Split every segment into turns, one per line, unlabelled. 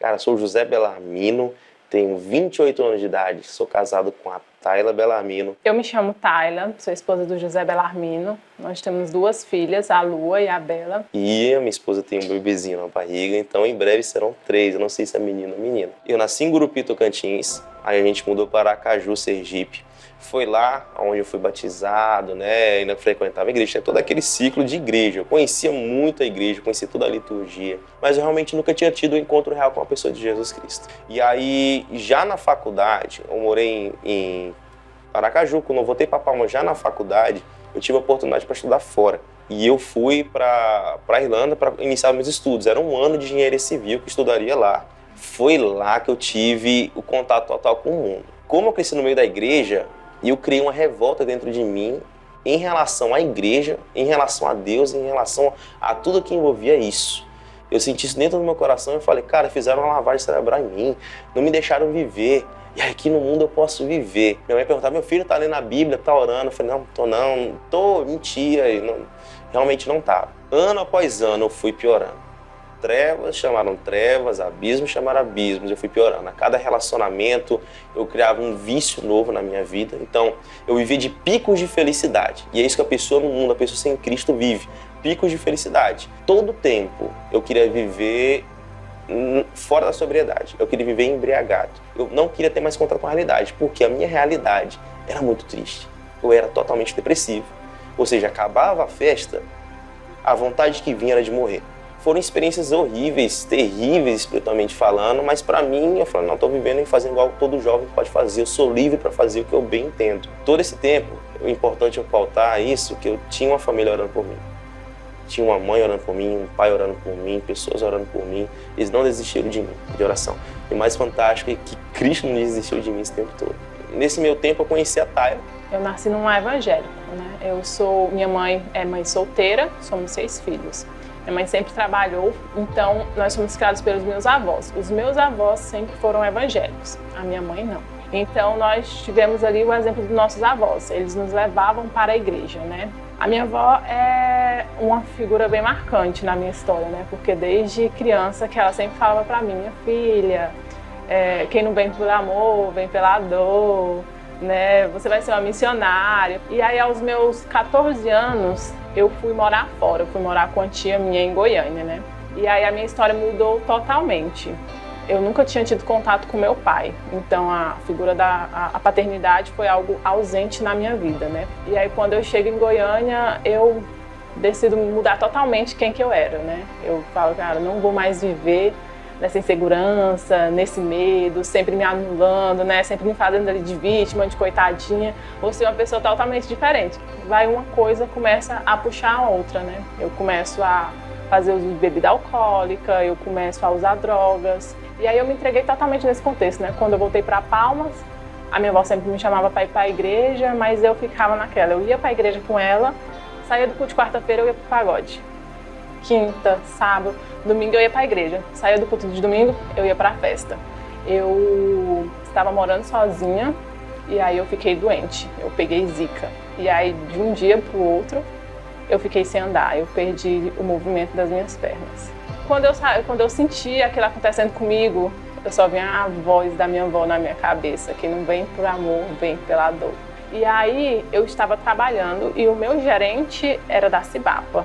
Cara, sou José Belarmino, tenho 28 anos de idade, sou casado com a Tayla Belarmino.
Eu me chamo Tayla, sou esposa do José Belarmino. Nós temos 2 filhas, a Lua e a Bela.
E a minha esposa tem um bebezinho na barriga, então em breve serão 3, eu não sei se é menino ou menina. Eu nasci em Gurupi, Tocantins, aí a gente mudou para Aracaju, Sergipe. Foi lá onde eu fui batizado, né, ainda frequentava a igreja, tinha todo aquele ciclo de igreja. Eu conhecia muito a igreja, conhecia toda a liturgia, mas eu realmente nunca tinha tido um encontro real com a pessoa de Jesus Cristo. E aí, já na faculdade, eu morei em Aracaju, quando eu voltei para Palmas, já na faculdade, eu tive a oportunidade para estudar fora. E eu fui para a Irlanda para iniciar meus estudos. Era um ano de engenharia civil que eu estudaria lá. Foi lá que eu tive o contato total com o mundo. Como eu cresci no meio da igreja, eu criei uma revolta dentro de mim em relação à igreja, em relação a Deus, em relação a tudo que envolvia isso. Eu senti isso dentro do meu coração e eu falei, cara, fizeram uma lavagem cerebral em mim, não me deixaram viver. E aqui no mundo eu posso viver. Minha mãe perguntava, meu filho tá lendo a Bíblia, tá orando? Eu falei, não tô, mentira, realmente não tava. Ano após ano eu fui piorando. Trevas chamaram trevas, abismos chamaram abismos, eu fui piorando. A cada relacionamento eu criava um vício novo na minha vida. Então eu vivia de picos de felicidade. E é isso que a pessoa no mundo, a pessoa sem Cristo vive. Picos de felicidade. Todo tempo eu queria viver fora da sobriedade. Eu queria viver embriagado. Eu não queria ter mais contato com a realidade, porque a minha realidade era muito triste. Eu era totalmente depressivo. Ou seja, acabava a festa, a vontade que vinha era de morrer. Foram experiências horríveis, terríveis espiritualmente falando, mas para mim, eu falei, não, estou vivendo e fazendo igual todo jovem pode fazer, eu sou livre para fazer o que eu bem entendo. Todo esse tempo, o importante é pautar isso, que eu tinha uma família orando por mim. Tinha uma mãe orando por mim, um pai orando por mim, pessoas orando por mim. Eles não desistiram de mim, de oração. E o mais fantástico é que Cristo não desistiu de mim esse tempo todo. Nesse meu tempo, eu conheci a Tayla.
Eu nasci num lar evangélico, né? Minha mãe é mãe solteira, somos 6 filhos. Minha mãe sempre trabalhou, então nós fomos criados pelos meus avós. Os meus avós sempre foram evangélicos, a minha mãe não. Então nós tivemos ali o exemplo dos nossos avós, eles nos levavam para a igreja, né? A minha avó é uma figura bem marcante na minha história, né? Porque desde criança que ela sempre falava para mim, minha filha, quem não vem por amor, vem pela dor, né? Você vai ser uma missionária. E aí aos meus 14 anos, eu fui morar fora, eu fui morar com a tia minha em Goiânia, né? E aí a minha história mudou totalmente. Eu nunca tinha tido contato com meu pai, então a figura a paternidade foi algo ausente na minha vida, né? E aí quando eu chego em Goiânia, eu decido mudar totalmente quem que eu era, né? Eu falo, cara, não vou mais viver nessa insegurança, nesse medo, sempre me anulando, né? Sempre me fazendo ali de vítima, de coitadinha. Vou ser uma pessoa totalmente diferente. Vai uma coisa, começa a puxar a outra, né? Eu começo a fazer uso de bebida alcoólica, eu começo a usar drogas. E aí eu me entreguei totalmente nesse contexto, né? Quando eu voltei para Palmas, a minha avó sempre me chamava para ir para a igreja, mas eu ficava naquela. Eu ia para a igreja com ela, saía do culto de quarta-feira, eu ia pro pagode. Quinta, sábado, domingo eu ia para a igreja. Saía do culto de domingo, eu ia para a festa. Eu estava morando sozinha e aí eu fiquei doente. Eu peguei zika. E aí de um dia para o outro, eu fiquei sem andar. Eu perdi o movimento das minhas pernas. Quando eu senti aquilo acontecendo comigo, eu só vinha a voz da minha avó na minha cabeça, que não vem por amor, vem pela dor. E aí eu estava trabalhando e o meu gerente era da Cibapa.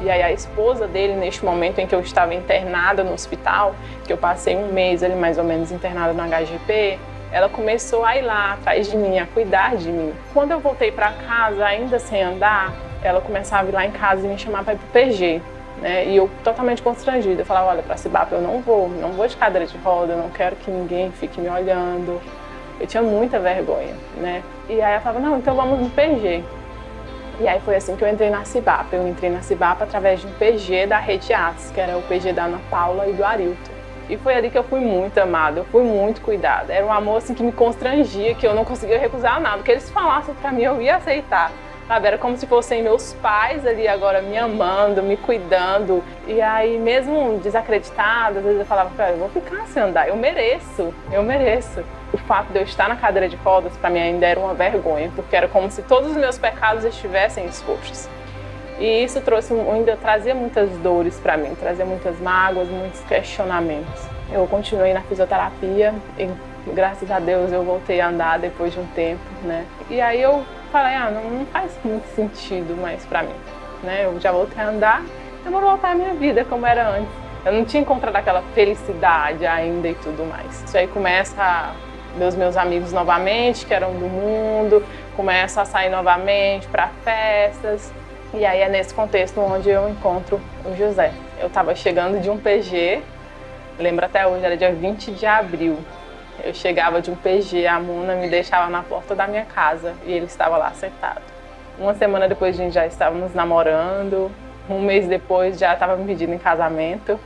E aí a esposa dele, neste momento em que eu estava internada no hospital, que eu passei um mês ali mais ou menos internada no HGP, ela começou a ir lá atrás de mim, a cuidar de mim. Quando eu voltei para casa, ainda sem andar, ela começava a vir lá em casa e me chamar para ir pro PG. Né? E eu totalmente constrangida, eu falava, olha, para Cibapa eu não vou de cadeira de roda, eu não quero que ninguém fique me olhando. Eu tinha muita vergonha, né? E aí ela falava, não, então vamos no PG. E aí foi assim que eu entrei na Cibapa. Eu entrei na Cibapa através de um PG da Rede Atos, que era o PG da Ana Paula e do Arilton. E foi ali que eu fui muito amada, eu fui muito cuidada. Era um amor assim que me constrangia, que eu não conseguia recusar nada. O que eles falassem pra mim, eu ia aceitar. Sabe? Era como se fossem meus pais ali agora me amando, me cuidando. E aí, mesmo desacreditada, às vezes eu falava, cara, eu vou ficar sem andar, eu mereço. O fato de eu estar na cadeira de rodas, para mim, ainda era uma vergonha, porque era como se todos os meus pecados estivessem expostos. E isso ainda trazia muitas dores para mim, trazia muitas mágoas, muitos questionamentos. eu continuei na fisioterapia e graças a Deus eu voltei a andar depois de um tempo, né? E aí eu falei, não faz muito sentido mais pra mim, né? Eu já voltei a andar, eu vou voltar à minha vida como era antes. Eu não tinha encontrado aquela felicidade ainda e tudo mais. Isso aí começa a ver os meus amigos novamente, que eram do mundo, começo a sair novamente para festas. E aí é nesse contexto onde eu encontro o José. Eu estava chegando de um PG, lembro até hoje, era dia 20 de abril. Eu chegava de um PG, a Muna me deixava na porta da minha casa e ele estava lá sentado. Uma semana depois a gente já estávamos namorando, um mês depois já estava me pedindo em casamento.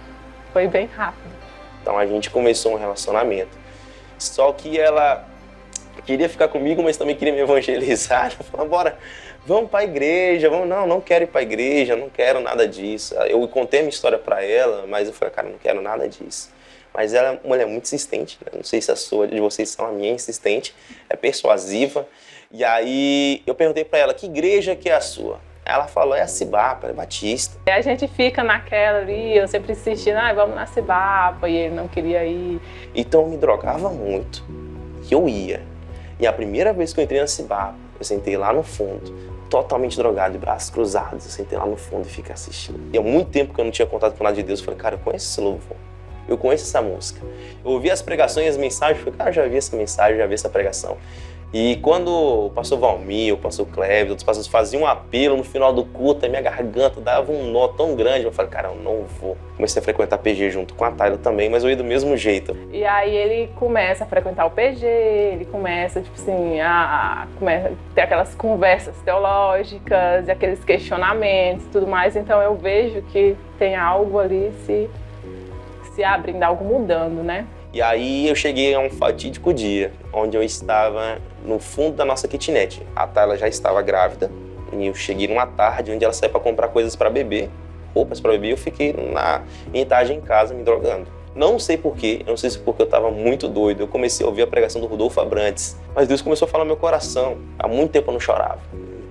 Foi bem rápido.
Então a gente começou um relacionamento. Só que ela queria ficar comigo, mas também queria me evangelizar. Ela falou, bora, vamos para a igreja. Vamos. Não quero ir para a igreja, não quero nada disso. Eu contei a minha história para ela, mas eu falei, cara, não quero nada disso. Mas ela é uma mulher muito insistente, né? Não sei se a sua, de vocês são, a minha é insistente, é persuasiva. E aí eu perguntei para ela, que igreja que é a sua? Ela falou, é a Cibapa, é batista.
E a gente fica naquela ali, eu sempre insistindo, vamos na Cibapa, e ele não queria ir.
Então eu me drogava muito, e eu ia. E a primeira vez que eu entrei na Cibapa, eu sentei lá no fundo, totalmente drogado, de braços cruzados. Eu sentei lá no fundo e fiquei assistindo. E há muito tempo que eu não tinha contato com nada de Deus, eu falei, cara, eu conheço esse louvor, eu conheço essa música. Eu ouvi as pregações e as mensagens, eu falei, cara, eu já vi essa mensagem, já vi essa pregação. E quando o pastor Valmir, o pastor Cleves, outros pastores faziam um apelo no final do culto, a minha garganta dava um nó tão grande, eu falei, cara, eu não vou. Comecei a frequentar PG junto com a Tayla também, mas eu ia do mesmo jeito.
E aí ele começa a frequentar o PG, ele começa, tipo assim, começa a ter aquelas conversas teológicas e aqueles questionamentos e tudo mais, então eu vejo que tem algo ali se abrindo, algo mudando, né?
E aí eu cheguei a um fatídico dia, onde eu estava no fundo da nossa kitnet. A Tayla já estava grávida, e eu cheguei numa tarde onde ela saiu para comprar coisas para beber, roupas para beber, e eu fiquei em tarde em casa me drogando. Não sei porquê, eu não sei se porque eu estava muito doido, eu comecei a ouvir a pregação do Rodolfo Abrantes, mas Deus começou a falar no meu coração. Há muito tempo eu não chorava,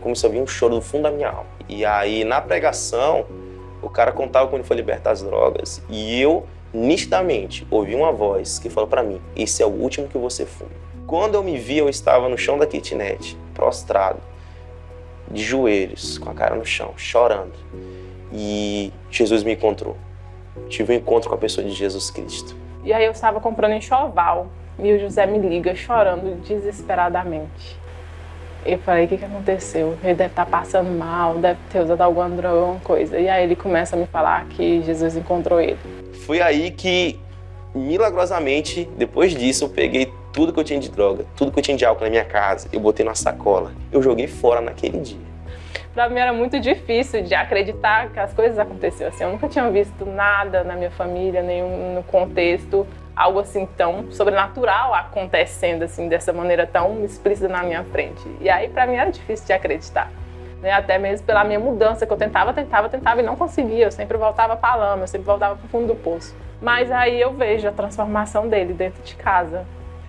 comecei a ouvir um choro do fundo da minha alma. E aí na pregação, o cara contava como ele foi libertar das drogas, e eu nitidamente ouvi uma voz que falou para mim, esse é o último que você fuma. Quando eu me vi, eu estava no chão da kitnet, prostrado, de joelhos, com a cara no chão, chorando. E Jesus me encontrou. Tive um encontro com a pessoa de Jesus Cristo.
E aí eu estava comprando enxoval e o José me liga chorando desesperadamente. Eu falei, o que aconteceu? Ele deve estar passando mal, deve ter usado alguma droga, alguma coisa. E aí ele começa a me falar que Jesus encontrou ele.
Foi aí que, milagrosamente, depois disso, eu peguei tudo que eu tinha de droga, tudo que eu tinha de álcool na minha casa, eu botei numa sacola, eu joguei fora naquele dia.
Pra mim era muito difícil de acreditar que as coisas aconteciam assim. Eu nunca tinha visto nada na minha família, nenhum no contexto, algo assim tão sobrenatural acontecendo assim, dessa maneira tão explícita na minha frente. E aí pra mim era difícil de acreditar. Né? Até mesmo pela minha mudança, que eu tentava e não conseguia. Eu sempre voltava pra lama, eu sempre voltava pro fundo do poço. Mas aí eu vejo a transformação dele dentro de casa.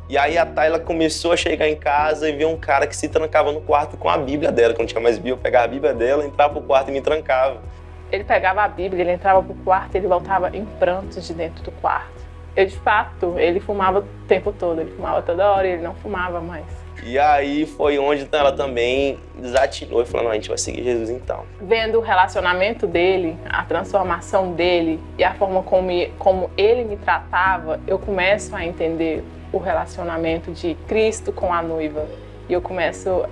E aí a Tayla começou a chegar em casa e ver um cara que se trancava no quarto com a Bíblia dela. Quando tinha mais Bíblia, eu pegava a Bíblia dela, entrava pro quarto e me trancava.
Ele pegava a Bíblia, ele entrava pro quarto e ele voltava em prantos de dentro do quarto. Eu, de fato, ele fumava o tempo todo, ele fumava toda hora e ele não fumava mais.
E aí foi onde ela também desatinou e falou, não, a gente vai seguir Jesus então.
Vendo o relacionamento dele, a transformação dele e a forma como ele me tratava, eu começo a entender o relacionamento de Cristo com a noiva. E eu começo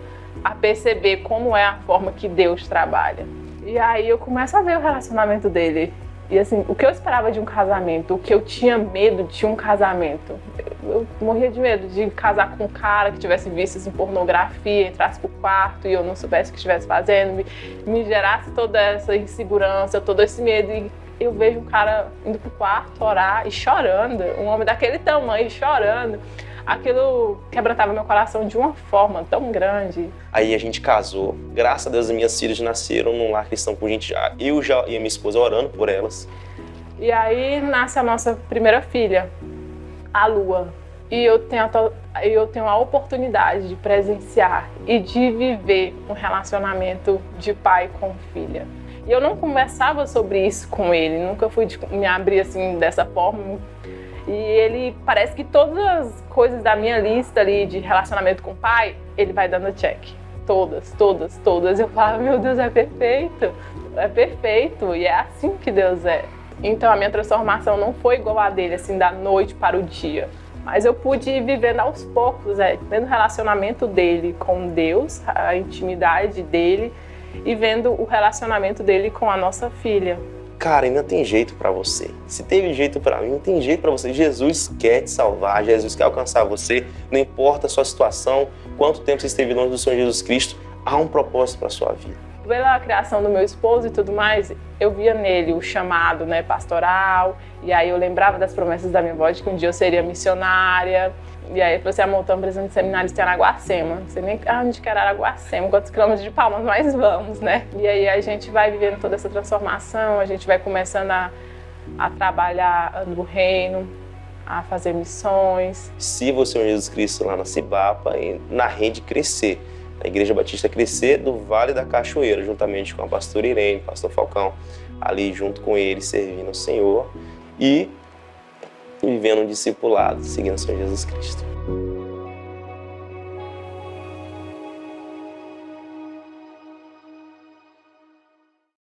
a perceber como é a forma que Deus trabalha. E aí eu começo a ver o relacionamento dele. E assim, o que eu esperava de um casamento, o que eu tinha medo de um casamento, eu morria de medo de casar com um cara que tivesse vícios em pornografia, entrasse pro quarto e eu não soubesse o que estivesse fazendo, me gerasse toda essa insegurança, todo esse medo. E eu vejo um cara indo pro quarto orar e chorando, um homem daquele tamanho chorando. Aquilo quebrantava meu coração de uma forma tão grande.
Aí a gente casou. Graças a Deus, as minhas filhas nasceram num lar cristão com gente já. Eu já e a minha esposa orando por elas.
E aí nasce a nossa primeira filha, a Lua. E eu tenho a oportunidade de presenciar e de viver um relacionamento de pai com filha. E eu não conversava sobre isso com ele, nunca fui me abrir assim dessa forma. E ele parece que todas as coisas da minha lista ali de relacionamento com o pai, ele vai dando check. Todas, todas, todas. Eu falava, meu Deus, é perfeito. É perfeito. E é assim que Deus é. Então a minha transformação não foi igual a dele, assim, da noite para o dia. Mas eu pude ir vivendo aos poucos, vendo o relacionamento dele com Deus, a intimidade dele, e vendo o relacionamento dele com a nossa filha.
Cara, ainda tem jeito pra você. Se teve jeito pra mim, tem jeito pra você. Jesus quer te salvar, Jesus quer alcançar você. Não importa a sua situação, quanto tempo você esteve longe do Senhor Jesus Cristo, há um propósito pra sua vida.
Pela criação do meu esposo e tudo mais, eu via nele o chamado, pastoral. E aí eu lembrava das promessas da minha avó de que um dia eu seria missionária. E aí ele falou assim, amor, estamos precisando de seminários em Araguacema. Não sei nem onde que era Araguacema, quantos quilômetros de Palmas nós vamos, E aí a gente vai vivendo toda essa transformação, a gente vai começando a trabalhar no reino, a fazer missões.
Sirva o Senhor Jesus Cristo lá na Cibapa e na rede Crescer. A Igreja Batista Crescer do Vale da Cachoeira, juntamente com a pastora Irene, pastor Falcão, ali junto com ele, servindo ao Senhor e vivendo um discipulado, seguindo o Senhor Jesus Cristo.